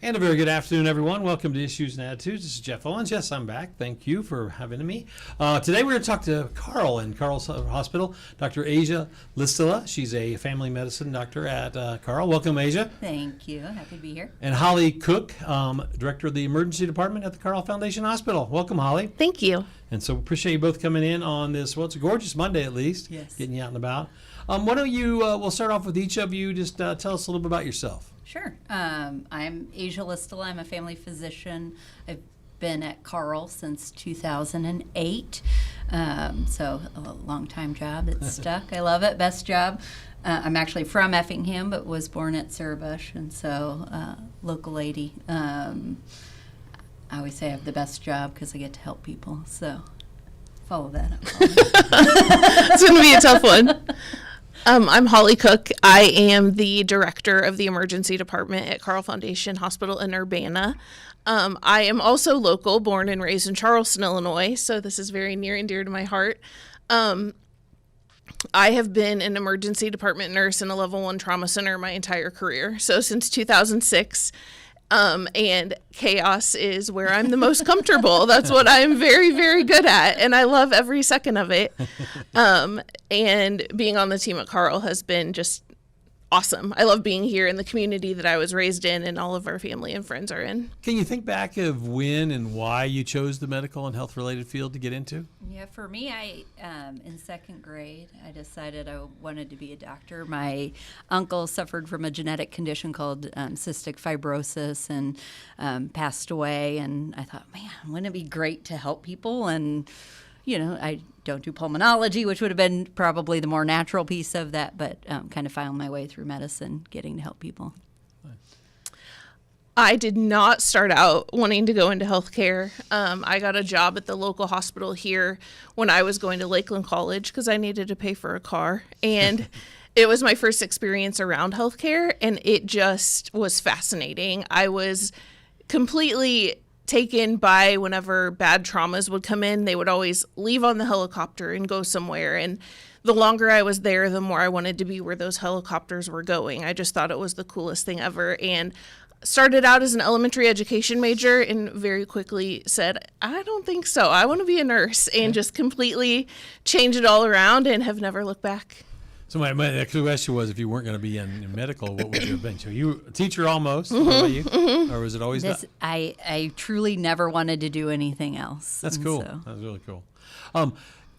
And a very good afternoon, everyone. Welcome to Issues and Attitudes. This is Jeff Owens. Yes, I'm back. Thank you for having me. Today we're going to talk to Carle in Carle's Hospital, Dr. Asia Lystila. She's a family medicine doctor at Carle. Welcome, Asia. Thank you. Happy to be here. And Holly Cook, Director of the Emergency Department at the Carle Foundation Hospital. Welcome, Holly. Thank you. And so appreciate you both coming in on this, well, it's a gorgeous Monday at least. Yes. Getting you out and about. Why don't you, we'll start off with each of you. Just tell us a little bit about yourself. Sure. I'm Asia Lystila. I'm a family physician. I've been at Carle since 2008. So a long-time job. It's stuck. I love it. Best job. I'm actually from Effingham, but was born at Surbush, and so local lady. I always say I have the best job because I get to help people. So follow that up. It's going to be a tough one. I'm Holly Cook. I am the director of the emergency department at Carle Foundation Hospital in Urbana. I am also local, born and raised in Charleston, Illinois, so this is very near and dear to my heart. I have been an emergency department nurse in a level 1 trauma center my entire career, so since 2006. And chaos is where I'm the most comfortable. That's what I'm very, very good at, and I love every second of it. And being on the team at Carle has been just awesome. I love being here in the community that I was raised in and all of our family and friends are in. Can you think back of when and why you chose the medical and health-related field to get into? Yeah, for me, in second grade, I decided I wanted to be a doctor. My uncle suffered from a genetic condition called cystic fibrosis and passed away. And I thought, man, wouldn't it be great to help people? And, you know, I don't do pulmonology, which would have been probably the more natural piece of that, but kind of found my way through medicine, getting to help people. I did not start out wanting to go into healthcare. I got a job at the local hospital here when I was going to Lakeland College because I needed to pay for a car. And it was my first experience around healthcare, and it just was fascinating. I was completely taken by whenever bad traumas would come in. They would always leave on the helicopter and go somewhere. And the longer I was there, the more I wanted to be where those helicopters were going. I just thought it was the coolest thing ever. And started out as an elementary education major and very quickly said, I don't think so. I want to be a nurse, and just completely changed it all around and have never looked back. So my next question was, if you weren't going to be in medical, what would you have been? So you a teacher almost, what about you? Or was it always that? I truly never wanted to do anything else. That's cool. So. That's really cool.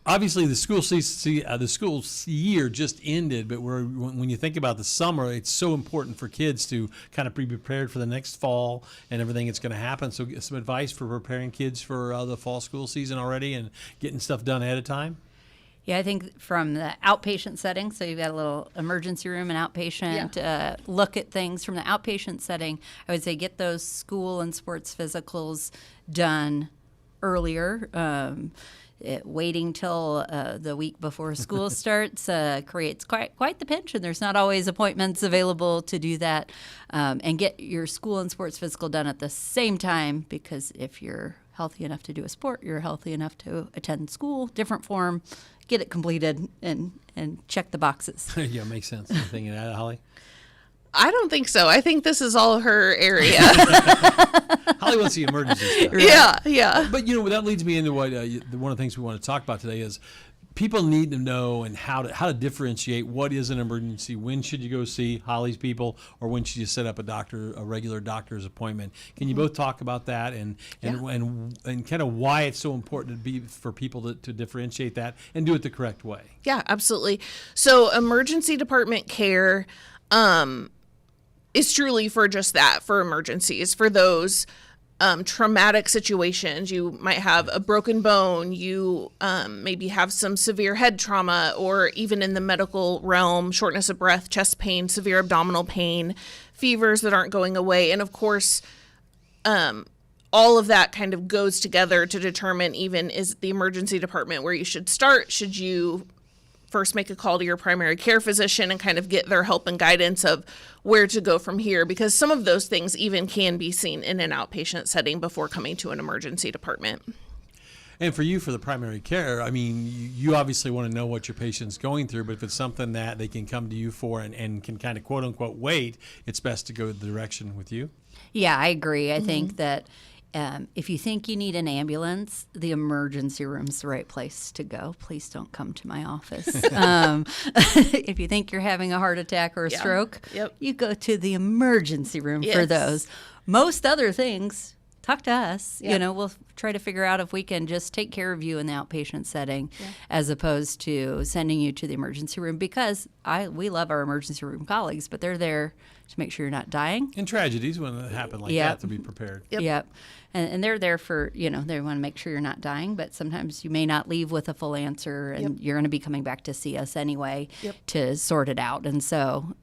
Obviously, the school year just ended, but when you think about the summer, it's so important for kids to kind of be prepared for the next fall and everything that's going to happen. So get some advice for preparing kids for the fall school season already and getting stuff done ahead of time. Yeah, I think from the outpatient setting, so you've got a little emergency room and outpatient, look at things from the outpatient setting. I would say get those school and sports physicals done earlier. Waiting till the week before school starts creates quite the pinch, and there's not always appointments available to do that. And get your school and sports physical done at the same time, because if you're healthy enough to do a sport, you're healthy enough to attend school, different form, get it completed, and check the boxes. Yeah, makes sense. Anything to add, Holly? I don't think so. I think this is all her area. Holly wants the emergency stuff. Right? Yeah. But, that leads me into what one of the things we want to talk about today is people need to know and how to differentiate what is an emergency. When should you go see Holly's people, or when should you set up a regular doctor's appointment? Can you both talk about that and kind of why it's so important for people to differentiate that and do it the correct way? Yeah, absolutely. So emergency department care is truly for just that, for emergencies, for those traumatic situations. You might have a broken bone, you maybe have some severe head trauma, or even in the medical realm, shortness of breath, chest pain, severe abdominal pain, fevers that aren't going away. And of course, all of that kind of goes together to determine, even is the emergency department where you should start. Should you first make a call to your primary care physician and kind of get their help and guidance of where to go from here? Because some of those things even can be seen in an outpatient setting before coming to an emergency department. And for you, for the primary care, I mean, you obviously want to know what your patient's going through, but if it's something that they can come to you for and can kind of quote unquote wait, it's best to go the direction with you. Yeah, I agree. I think that if you think you need an ambulance, the emergency room's the right place to go. Please don't come to my office. If you think you're having a heart attack or a stroke, you go to the emergency room for those. Most other things, talk to us. You know, we'll try to figure out if we can just take care of you in the outpatient setting as opposed to sending you to the emergency room, because we love our emergency room colleagues, but they're there to make sure you're not dying. And tragedies, when they happen like that, to be prepared. Yep. And they're there for, they want to make sure you're not dying, but sometimes you may not leave with a full answer, and you're going to be coming back to see us anyway to sort it out. And so...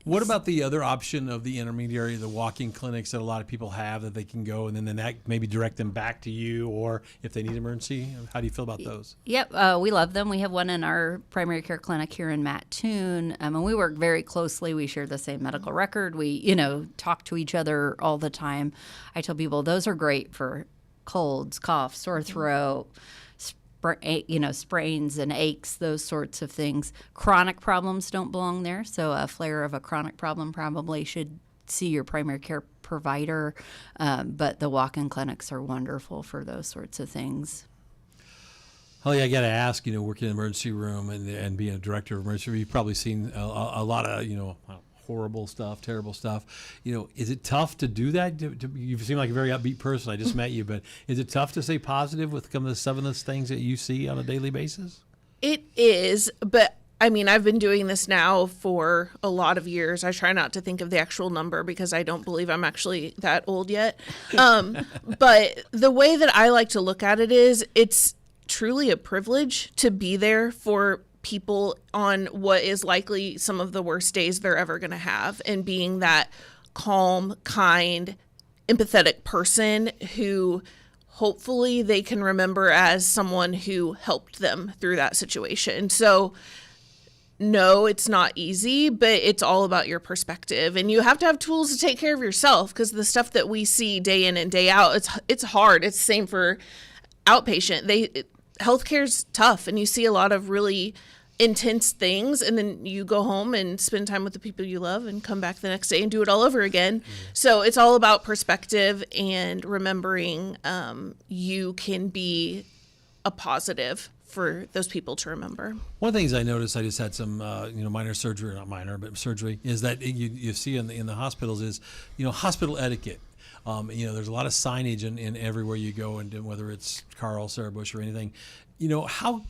What about the other option of the intermediary, the walk-in clinics that a lot of people have that they can go and then that maybe direct them back to you, or if they need emergency? How do you feel about those? Yep, we love them. We have one in our primary care clinic here in Mattoon, and we work very closely. We share the same medical record. We, talk to each other all the time. I tell people those are great for colds, coughs, sore throat, sprains and aches, those sorts of things. Chronic problems don't belong there. So a flare of a chronic problem probably should see your primary care provider. But the walk-in clinics are wonderful for those sorts of things. Holly, I got to ask, working in an emergency room and being a director of emergency room, you've probably seen a lot of, horrible stuff, terrible stuff. Is it tough to do that? You seem like a very upbeat person. I just met you, but is it tough to stay positive with some of the things that you see on a daily basis? It is, but I mean, I've been doing this now for a lot of years. I try not to think of the actual number because I don't believe I'm actually that old yet. But the way that I like to look at it is it's truly a privilege to be there for people on what is likely some of the worst days they're ever going to have, and being that calm, kind, empathetic person who hopefully they can remember as someone who helped them through that situation. So no, it's not easy, but it's all about your perspective, and you have to have tools to take care of yourself, because the stuff that we see day in and day out, it's hard. It's the same for outpatient. Healthcare's tough, and you see a lot of really intense things, and then you go home and spend time with the people you love and come back the next day and do it all over again. So it's all about perspective and remembering you can be a positive for those people to remember. One of the things I noticed, I just had some minor surgery, not minor, but surgery, is that you see in the hospitals is hospital etiquette. There's a lot of signage in everywhere you go, and whether it's Carle, Sarah Bush, or anything, how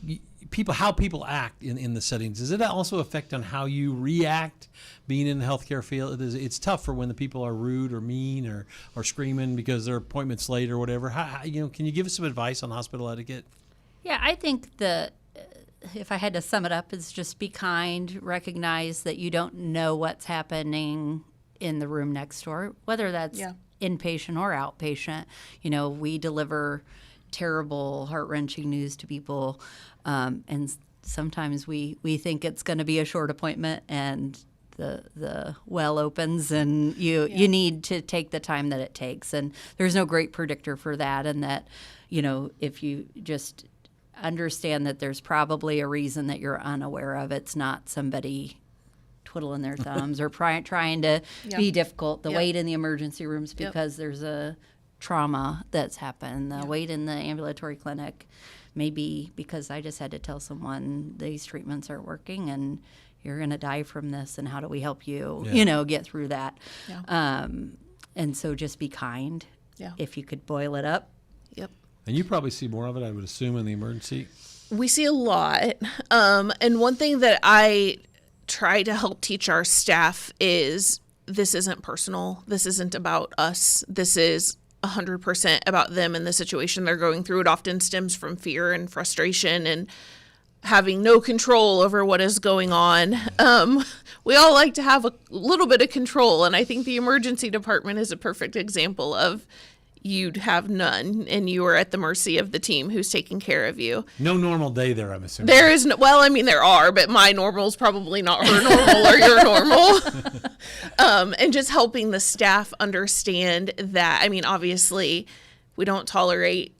people act in the settings. Does it also affect on how you react being in the healthcare field? It's tough for when the people are rude or mean or screaming because their appointment's late or whatever. Can you give us some advice on hospital etiquette? Yeah, I think if I had to sum it up, is just be kind, recognize that you don't know what's happening in the room next door, whether that's inpatient or outpatient. We deliver terrible, heart-wrenching news to people, and sometimes we think it's going to be a short appointment, and the well opens, and you need to take the time that it takes. And there's no great predictor for that, and that if you just understand that there's probably a reason that you're unaware of, it's not somebody twiddling their thumbs or trying to be difficult. The wait in the emergency rooms because there's a trauma that's happened. The wait in the ambulatory clinic maybe because I just had to tell someone these treatments aren't working and you're going to die from this, and how do we help you, get through that? And so just be kind. If you could boil it up. And you probably see more of it, I would assume, in the emergency. We see a lot. And one thing that I try to help teach our staff is this isn't personal. This isn't about us. This is 100% about them and the situation they're going through. It often stems from fear and frustration and having no control over what is going on. We all like to have a little bit of control, and I think the emergency department is a perfect example of you'd have none, and you are at the mercy of the team who's taking care of you. No normal day there, I'm assuming. There is no, well, I mean, there are, but my normal is probably not her normal or your normal. And just helping the staff understand that, I mean, obviously, we don't tolerate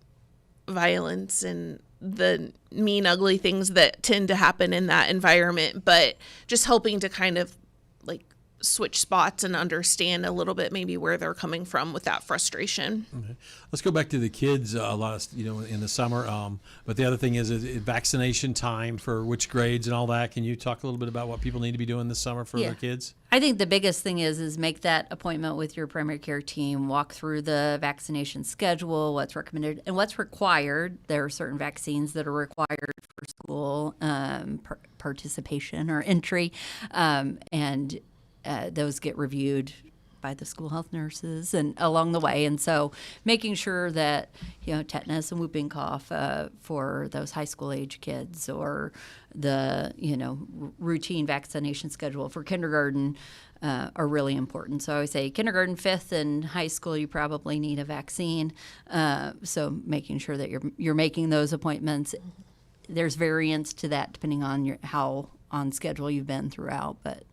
violence and the mean, ugly things that tend to happen in that environment, but just helping to kind of like switch spots and understand a little bit maybe where they're coming from with that frustration. Okay. Let's go back to the kids a lot of, in the summer. But the other thing is vaccination time for which grades and all that. Can you talk a little bit about what people need to be doing this summer for their kids? I think the biggest thing is make that appointment with your primary care team, walk through the vaccination schedule, what's recommended and what's required. There are certain vaccines that are required for school participation or entry, and those get reviewed by the school health nurses and along the way. And so making sure that, tetanus and whooping cough for those high school age kids, or the, routine vaccination schedule for kindergarten are really important. So I always say kindergarten, fifth, and high school, you probably need a vaccine. So making sure that you're making those appointments. There's variance to that depending on how on schedule you've been throughout, but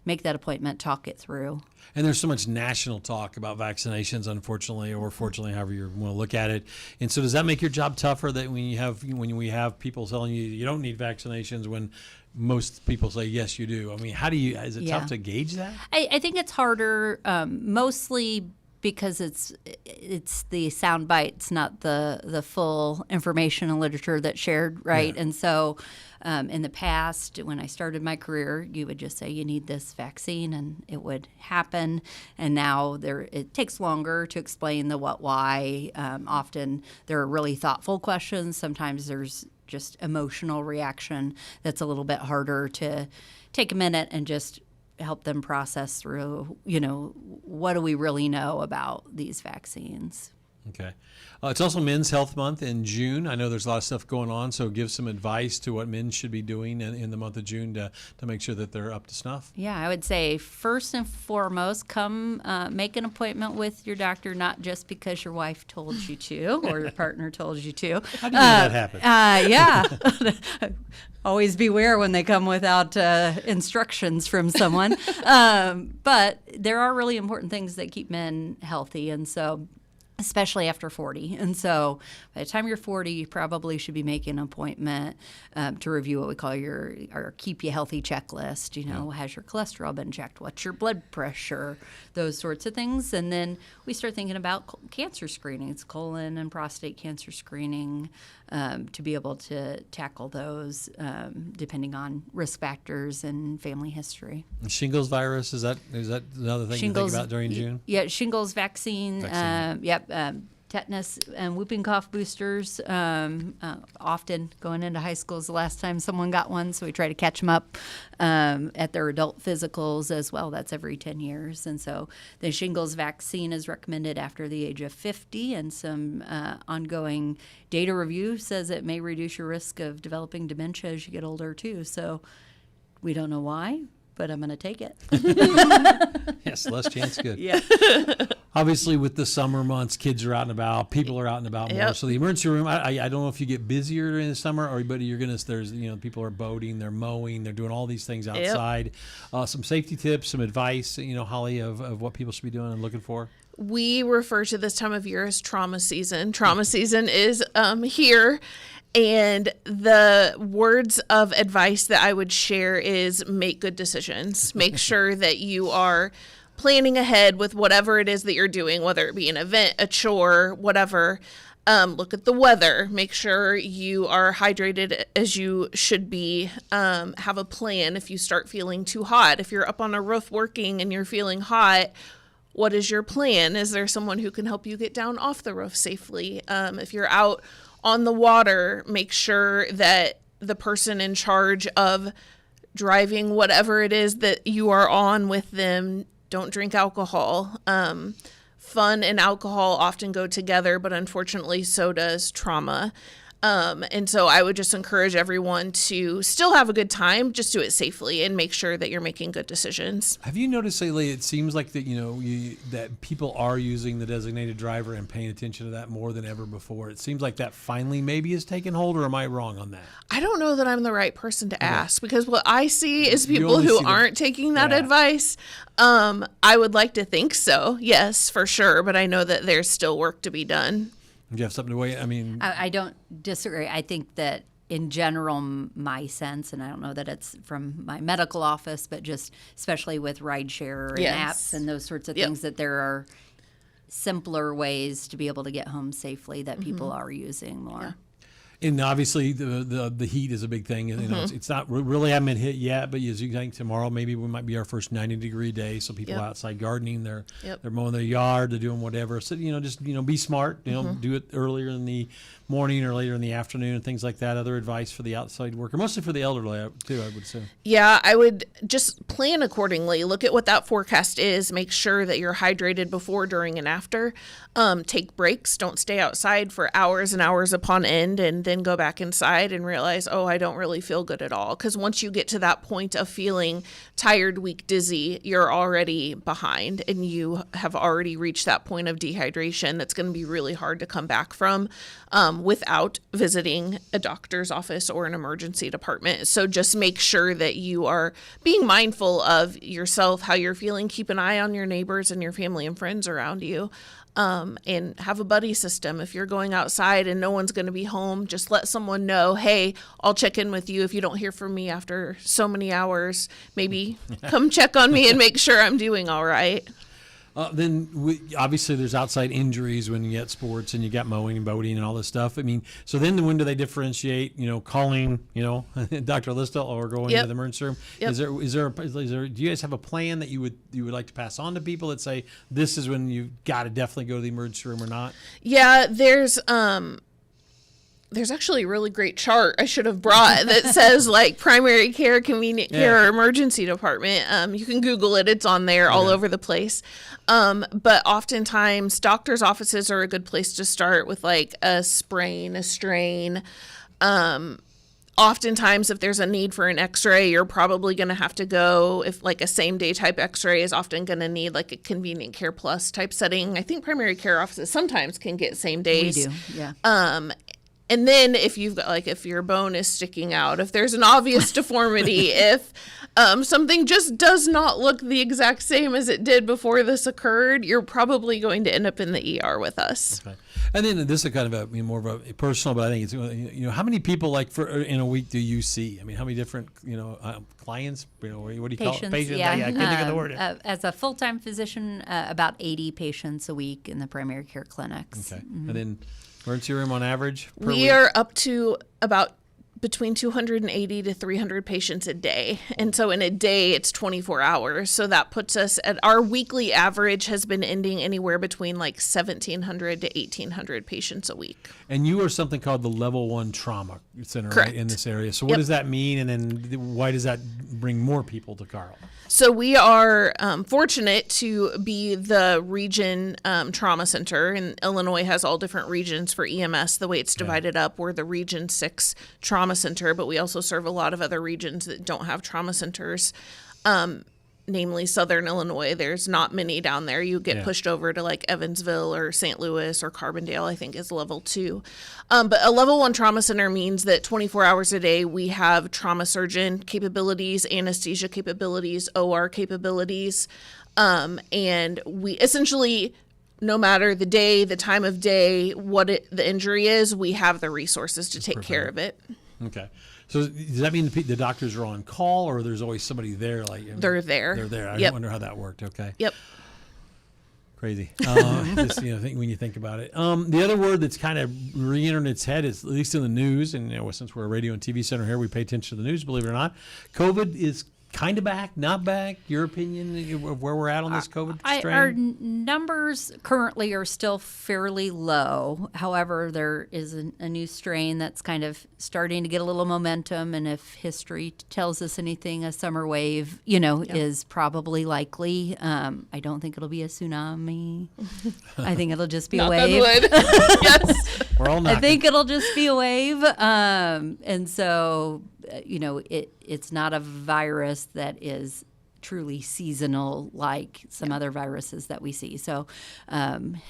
make that appointment, talk it through. And there's so much national talk about vaccinations, unfortunately, or fortunately, however you want to look at it. And so does that make your job tougher that when we have people telling you you don't need vaccinations when most people say, yes, you do? I mean, is it tough to gauge that? I think it's harder, mostly because it's the sound bites, not the full information and literature that's shared, right? Yeah. And so in the past, when I started my career, you would just say you need this vaccine and it would happen. And now it takes longer to explain the what, why. Often there are really thoughtful questions. Sometimes there's just emotional reaction that's a little bit harder to take a minute and just help them process through, what do we really know about these vaccines? Okay. It's also Men's Health Month in June. I know there's a lot of stuff going on, so give some advice to what men should be doing in the month of June to make sure that they're up to snuff. Yeah, I would say first and foremost, come make an appointment with your doctor, not just because your wife told you to or your partner told you to. How do you make that happen? Yeah. Always beware when they come without instructions from someone. But there are really important things that keep men healthy, and so especially after 40. And so by the time you're 40, you probably should be making an appointment to review what we call our Keep You Healthy checklist. Has your cholesterol been checked? What's your blood pressure? Those sorts of things. And then we start thinking about cancer screenings, colon and prostate cancer screening, to be able to tackle those depending on risk factors and family history. Shingles virus, is that another thing to think about during June? Yeah, shingles vaccine. Tetanus and whooping cough boosters. Often going into high school is the last time someone got one, so we try to catch them up at their adult physicals as well. That's every 10 years. And so the shingles vaccine is recommended after the age of 50, and some ongoing data review says it may reduce your risk of developing dementia as you get older too. So we don't know why, but I'm going to take it. Yes, less chance good. Yeah. Obviously, with the summer months, kids are out and about. People are out and about more. Yep. So the emergency room, I don't know if you get busier during the summer, but there's people are boating, they're mowing, they're doing all these things outside. Yep. Some safety tips, some advice, Holly, of what people should be doing and looking for. We refer to this time of year as trauma season. Trauma season is here. And the words of advice that I would share is make good decisions. Make sure that you are planning ahead with whatever it is that you're doing, whether it be an event, a chore, whatever. Look at the weather. Make sure you are hydrated as you should be. Have a plan if you start feeling too hot. If you're up on a roof working and you're feeling hot, what is your plan? Is there someone who can help you get down off the roof safely? If you're out on the water, make sure that the person in charge of driving whatever it is that you are on with them, don't drink alcohol. Fun and alcohol often go together, but unfortunately so does trauma. And so I would just encourage everyone to still have a good time, just do it safely and make sure that you're making good decisions. Have you noticed lately, it seems like that, that people are using the designated driver and paying attention to that more than ever before. It seems like that finally maybe has taken hold, or am I wrong on that? I don't know that I'm the right person to ask, because what I see is people who aren't taking that advice. I would like to think so. Yes, for sure. But I know that there's still work to be done. Do you have something to weigh? I mean, I don't disagree. I think that in general, my sense, and I don't know that it's from my medical office, but just especially with rideshare and Yes. apps and those sorts of Yep. things, that there are simpler ways to be able to get home safely that people are using more. and obviously the heat is a big thing. You know, it's not we really haven't been hit yet, but as you think tomorrow, maybe we might be our first 90-degree day. So people Yep. outside gardening, they're Yep. they're mowing their yard, they're doing whatever. So just be smart. Do it earlier in the morning or later in the afternoon and things like that. Other advice for the outside worker, mostly for the elderly too, I would assume. Yeah, I would just plan accordingly. Look at what that forecast is. Make sure that you're hydrated before, during, and after. Take breaks. Don't stay outside for hours and hours upon end and then go back inside and realize, oh, I don't really feel good at all. Because once you get to that point of feeling tired, weak, dizzy, you're already behind and you have already reached that point of dehydration that's going to be really hard to come back from without visiting a doctor's office or an emergency department. So just make sure that you are being mindful of yourself, how you're feeling. Keep an eye on your neighbors and your family and friends around you. And have a buddy system. If you're going outside and no one's going to be home, just let someone know, hey, I'll check in with you if you don't hear from me after so many hours. Maybe come check on me and make sure I'm doing all right. Then obviously there's outside injuries when you get sports and you got mowing and boating and all this stuff. I mean, so then when do they differentiate? Calling Dr. Lystila or going Yep. to the emergency room. Yep. Is there do you guys have a plan that you would like to pass on to people that say this is when you got to definitely go to the emergency room or not? Yeah, there's actually a really great chart I should have brought that says like primary care, convenient care, or emergency department. You can Google it. It's on there all over the place. But oftentimes doctor's offices are a good place to start with like a sprain, a strain. Oftentimes if there's a need for an x-ray, you're probably going to have to go if like a same day type x-ray is often going to need like a convenient care plus type setting. I think primary care offices sometimes can get same days. We do, yeah. And then if you've got if your bone is sticking out, if there's an obvious deformity, if something just does not look the exact same as it did before this occurred, you're probably going to end up in the ER with us. Okay. And then this is kind of more of a personal, but I think it's how many people in a week do you see? I mean, how many different clients? What do you call it? Patients. Yeah. I can't think of the word. As a full-time physician, about 80 patients a week in the primary care clinics. Okay. And then emergency room on average per We week? are up to about between 280 to 300 patients a day. And so in a day, it's 24 hours. So that puts us at our weekly average has been ending anywhere between like 1,700 to 1,800 patients a week. And you are something called the Level 1 Trauma Center, Correct. right, in this area. So what Yep. does that mean? And then why does that bring more people to Carle? So we are fortunate to be the region trauma center, and Illinois has all different regions for EMS. The way it's divided up, we're the Region 6 trauma center, but we also serve a lot of other regions that don't have trauma centers, namely Southern Illinois. There's not many down there. You get pushed over to like Evansville or St. Louis or Carbondale, I think is level 2. But a level 1 trauma center means that 24 hours a day we have trauma surgeon capabilities, anesthesia capabilities, OR capabilities, and we essentially, no matter the day, the time of day, the injury is, we have the resources to take care of it. Okay. So does that mean the doctors are on call, or there's always somebody there? They're there. They're there. I Yep. wonder how that worked. Okay. Yep. Crazy. Just when you think about it. The other word that's kind of re-entered its head is, at least in the news, and since we're a radio and TV center here, we pay attention to the news. Believe it or not, COVID is kind of back, not back. Your opinion of where we're at on this COVID strain? Our numbers currently are still fairly low. However, there is a new strain that's kind of starting to get a little momentum. And if history tells us anything, a summer wave, is probably likely. I don't think it'll be a tsunami. I think it'll just be a wave. Yes. We're all knocking. I think it'll just be a wave. And so, it's not a virus that is truly seasonal like some other viruses that we see. So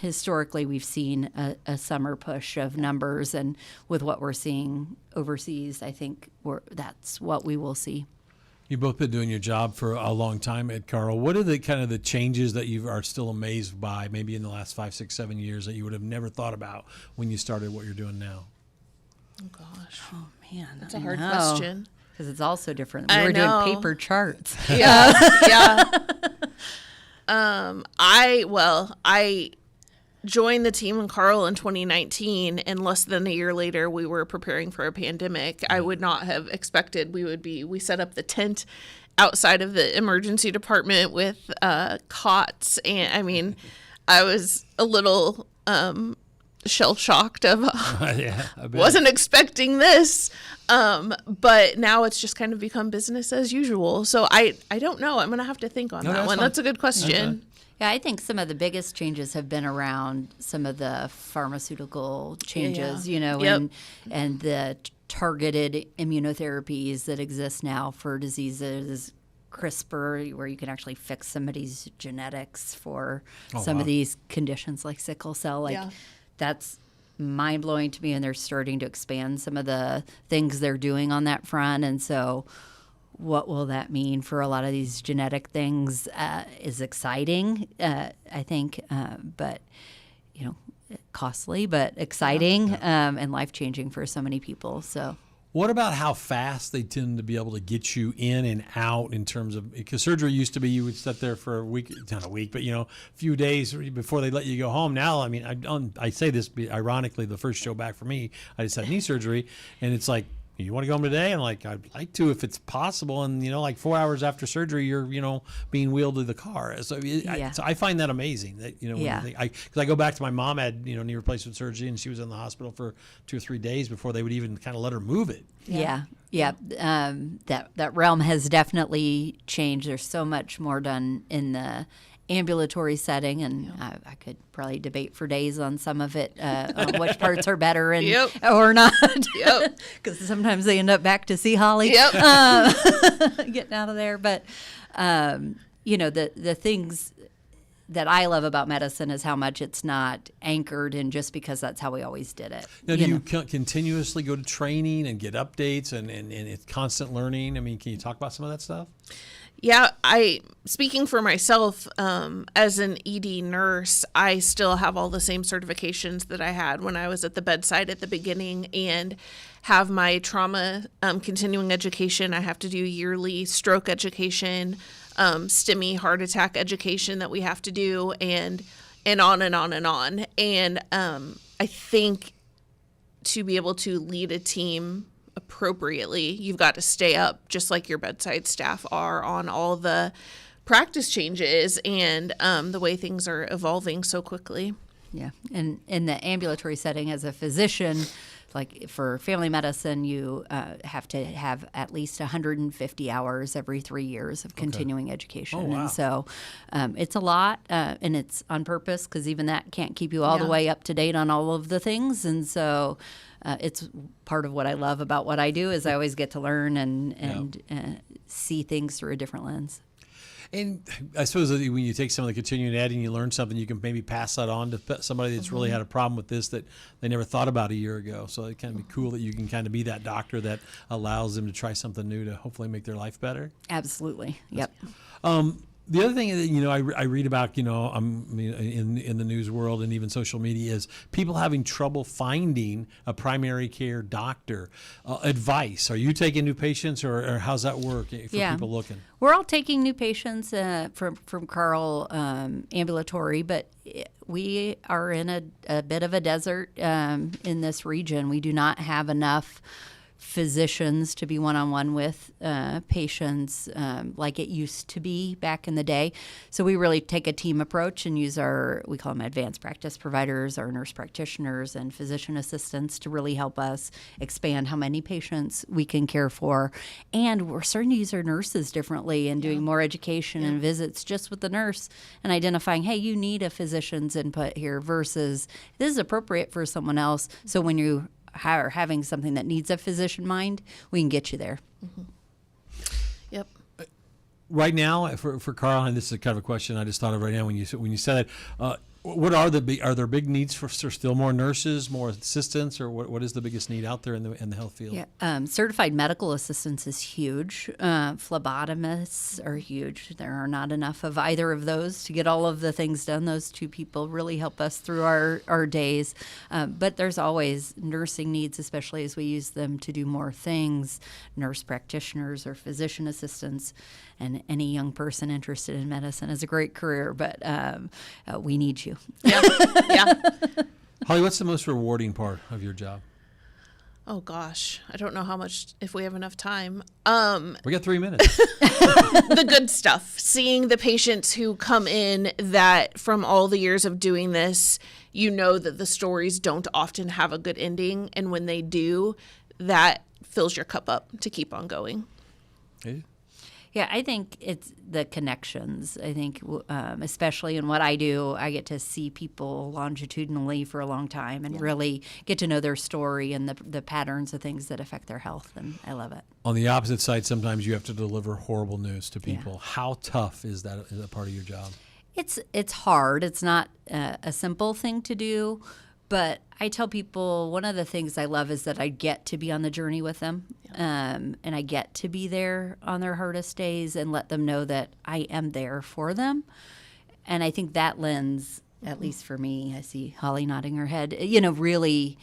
historically, we've seen a summer push of numbers, and with what we're seeing overseas, I think that's what we will see. You've both been doing your job for a long time at Carle. What are the kind of the changes that you are still amazed by, maybe in the last 5, 6, 7 years that you would have never thought about when you started what you're doing now? Oh gosh, Oh man, that's a hard question. because it's also different. We I were know. doing paper charts. Yeah, yeah. I joined the team in Carle in 2019, and less than a year later, we were preparing for a pandemic. I would not have expected we set up the tent outside of the emergency department with cots, and I mean, I was a little shell shocked of Yeah, I bet. wasn't expecting this. But now it's just kind of become business as usual. So I don't know. I'm going to have to think on No, that that's one. fine. That's a good question. Yeah, I think some of the biggest changes have been around some of the pharmaceutical changes, Yep. and the targeted immunotherapies that exist now for diseases, CRISPR, where you can actually fix somebody's genetics for some wow. of these conditions like sickle cell. Like Yeah. that's mind blowing to me, and they're starting to expand some of the things they're doing on that front, and so. What will that mean for a lot of these genetic things is exciting, I think, but, costly, but exciting and life-changing for so many people. So, What about how fast they tend to be able to get you in and out in terms of, because surgery used to be you would sit there for a week, not a week, but a few days before they let you go home. Now, I mean, I say this ironically, the first show back for me, I just had knee surgery, and it's like, you want to go home today? And like, I'd like to if it's possible. And, like 4 hours after surgery, you're, being wheeled to the car. So, so I find that amazing that, Yeah. because I go back to my mom had, knee replacement surgery, and she was in the hospital for 2 or 3 days before they would even kind of let her move it. yeah. That realm has definitely changed. There's so much more done in the ambulatory setting, and I could probably debate for days on some of it, on which parts are better and Yep. or not. Yep. Because sometimes they end up back to see Holly. Yep. Getting out of there. But the things that I love about medicine is how much it's not anchored in just because that's how we always did it. Now, do you continuously go to training and get updates and it's constant learning? I mean, can you talk about some of that stuff? Yeah, speaking for myself, as an ED nurse, I still have all the same certifications that I had when I was at the bedside at the beginning, and have my trauma continuing education. I have to do yearly stroke education, STEMI heart attack education that we have to do, and on and on and on. And I think to be able to lead a team appropriately, you've got to stay up just like your bedside staff are on all the practice changes and the way things are evolving so quickly. Yeah. And in the ambulatory setting as a physician, like for family medicine, you have to have at least 150 hours every 3 years of continuing education. Oh, wow. And so it's a lot, and it's on purpose because even that can't keep you all the way up to date on all of the things. And so it's part of what I love about what I do is I always get to learn and see things through a different lens. And I suppose that when you take some of the continuing ed and you learn something, you can maybe pass that on to somebody that's really had a problem with this that they never thought about a year ago. So it can be cool that you can kind of be that doctor that allows them to try something new to hopefully make their life better. Absolutely. Yep. The other thing that I read about in the news world and even social media is people having trouble finding a primary care doctor. Advice: are you taking new patients, or how's that work for people looking? We're all taking new patients from Carle ambulatory, but we are in a bit of a desert in this region. We do not have enough physicians to be one-on-one with patients like it used to be back in the day. So we really take a team approach and use we call them advanced practice providers, our nurse practitioners and physician assistants to really help us expand how many patients we can care for. And we're starting to use our nurses differently and doing more education and visits just with the nurse and identifying, hey, you need a physician's input here versus this is appropriate for someone else. So when you are having something that needs a physician mind, we can get you there. Mm-hmm. Yep. Right now, for Carle, and this is kind of a question I just thought of right now when you said it, What are are there big needs for still more nurses, more assistants, or what is the biggest need out there in the health field? Yeah, certified medical assistants is huge. Phlebotomists are huge. There are not enough of either of those to get all of the things done. Those two people really help us through our days. But there's always nursing needs, especially as we use them to do more things. Nurse practitioners or physician assistants, and any young person interested in medicine is a great career. But we need you. Yeah. Yeah. Holly, what's the most rewarding part of your job? Oh gosh, I don't know how much, if we have enough time. We got 3 minutes. The good stuff, seeing the patients who come in that from all the years of doing this, you know that the stories don't often have a good ending. And when they do, that fills your cup up to keep on going. Hey. Yeah, I think it's the connections. I think, especially in what I do, I get to see people longitudinally for a long time and really get to know their story and the patterns of things that affect their health, and I love it. On the opposite side, sometimes you have to deliver horrible news to people. How tough is that as a part of your job? It's hard. It's not a simple thing to do. But I tell people one of the things I love is that I get to be on the journey with them, and I get to be there on their hardest days and let them know that I am there for them. And I think that lends, at least for me, I see Holly nodding her head, really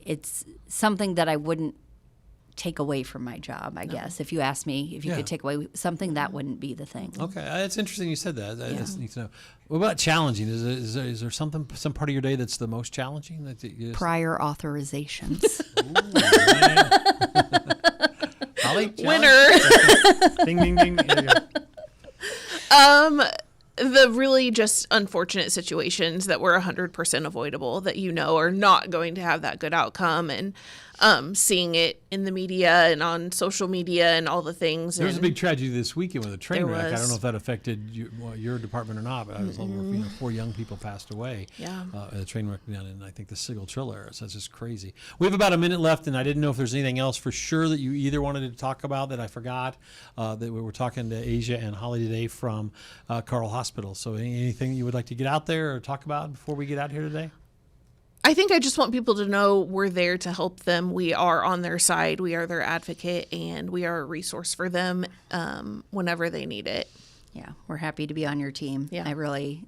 it's something that I wouldn't take away from my job, I guess. If you asked me if you could take away something, that wouldn't be the thing. Okay, it's interesting you said that. I just need to know. What about challenging? Is there some part of your day that's the most challenging? That you Prior authorizations. Holly, Winner. Ding, ding, ding. There you go. The really just unfortunate situations that were 100% avoidable that are not going to have that good outcome, and seeing it in the media and on social media and all the things. There was a big tragedy this weekend with a train wreck. I was. don't know if that affected your department or not, but I was over, 4 young people passed away. Yeah. A train wreck down in, I think, the Sigel Trill area. So it's just crazy. We have about a minute left, and I didn't know if there's anything else for sure that you either wanted to talk about that I forgot. That we were talking to Asia and Holly today from Carle Hospital. So anything you would like to get out there or talk about before we get out here today? I think I just want people to know we're there to help them. We are on their side. We are their advocate, and we are a resource for them whenever they need it. Yeah, we're happy to be on your team. Yeah. I really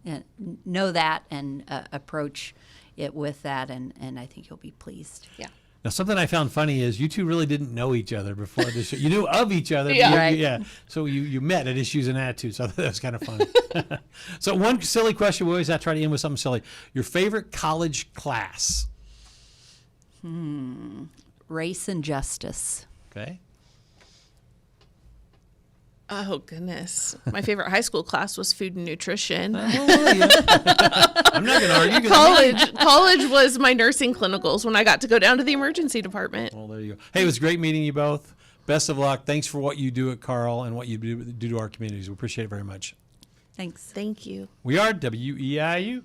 know that and approach it with that, and I think you'll be pleased. Yeah. Now, something I found funny is you two really didn't know each other before the show. You knew of each other. Yeah. But Right. yeah. So you met at Issues and Attitudes. So I thought that was kind of funny. So one silly question, we always have to try to end with something silly. Your favorite college class? Race and justice. Okay. Oh, goodness. My favorite high school class was food and nutrition. I'm not going to argue. 'Cause College was my nursing clinicals when I got to go down to the emergency department. Well, there you go. Hey, it was great meeting you both. Best of luck. Thanks for what you do at Carle and what you do to our communities. We appreciate it very much. Thanks. Thank you. We are WEIU.